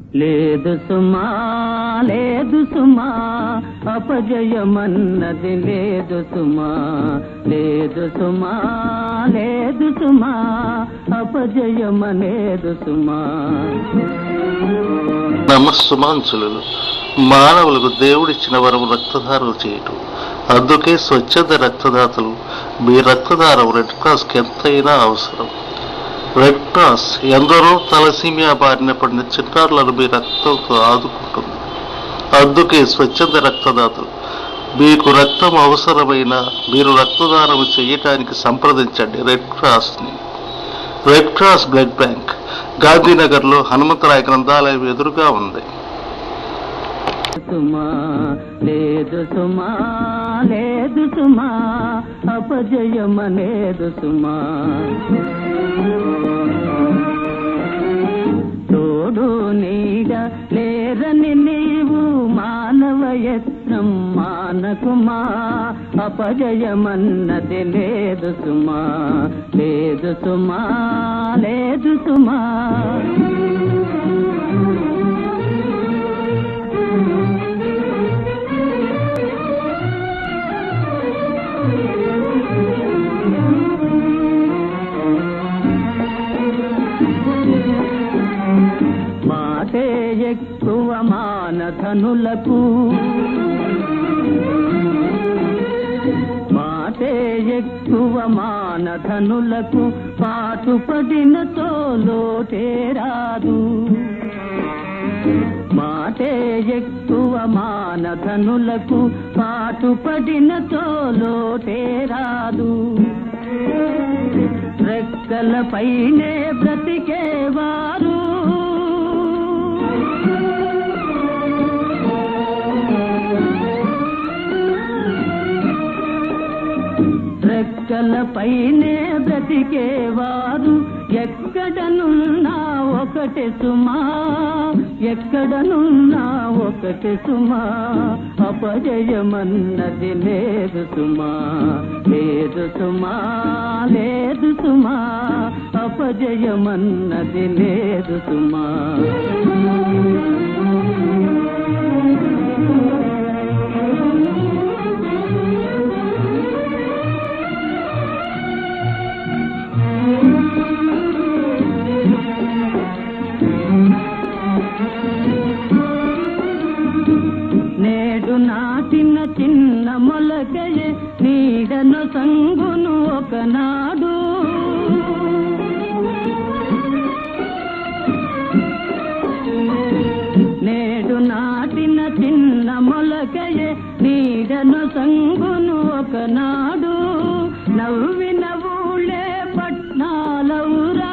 లేదు సుమా లేదు సుమా అపజయమన్నది లేదు సుమా లేదు సుమా లేదు సుమా అపజయమనేదు సుమా. నమస్సుమాంచులు మానవులకు దేవుడిచ్చిన వరం రక్తదానం చేయటం. అందుకే స్వచ్ఛంద రక్తదాతలు మీ రక్తదానం రెడ్ క్రాస్కి ఎంతైనా అవసరం. రెడ్ క్రాస్ ఎందరో తలసీమియా బారిన పడిన చిన్నారులను మీ రక్తంతో ఆదుకుంటుంది. అందుకే స్వచ్ఛంద రక్తదాతలు మీకు రక్తం అవసరమైన మీరు రక్తదానం చేయటానికి సంప్రదించండి రెడ్ క్రాస్ని. రెడ్ క్రాస్ బ్లడ్ బ్యాంక్ గాంధీనగర్లో హనుమంతరాయ గ్రంథాలయం ఎదురుగా ఉంది. సుమా లేదు సుమా లేదు సుమా అపజయమనేదు సుమా. తోడు నీడ లేరని నీవు మానవ యత్నం మానకుమా అపజయమన్నది లేదు సుమా లేదు సుమా లేదు సుమా. మాటే ఎక్కువ మానధనులకు మాటే ఎక్కువ మానధనులకు పాటుపడిన తోలోటే రాదు. మాటే ఎక్కువ మానధనులకు పాటుపడిన తోలోటే రాదు. రెక్కలపైనే బ్రతికేవారు రెక్కలపైనే బ్రతికేవారు ఎక్కడనున్నా ఒకటి సుమా ఎక్కడనున్నా ఒకటి సుమా అపజయమన్నది లేదు సుమా లేదు సుమా లేదు సుమా అపజయమన్నది లేదు సుమా. నేడు నాటిన చిన్న మొలకయే నీడను సంగును ఒకనాడు. నేడు నాటిన చిన్న మొలకయే నీడను సంగును ఒకనాడు. నవ్విన ఊళ్ళే పట్నాలవురా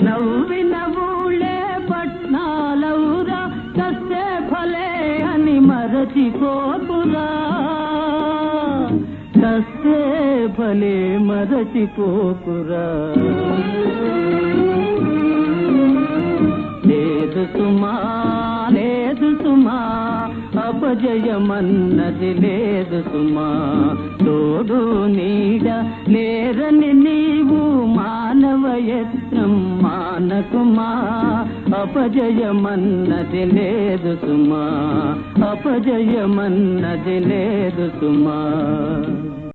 నవ్విన ఊళ్ళే పట్నాలవురా కస్తే ఫలే అని మరచిపోకురా కస్తే ఫలే మరచిపోకురా. లేదు సుమా లేదు సుమా అపజయమన్నది లేదు సుమా. తోడు నీడ లేరని నీవు మానవ యత్నం మానకుమా అపజయమన్నది లేదు సుమా అపజయమన్నది లేదు సుమా.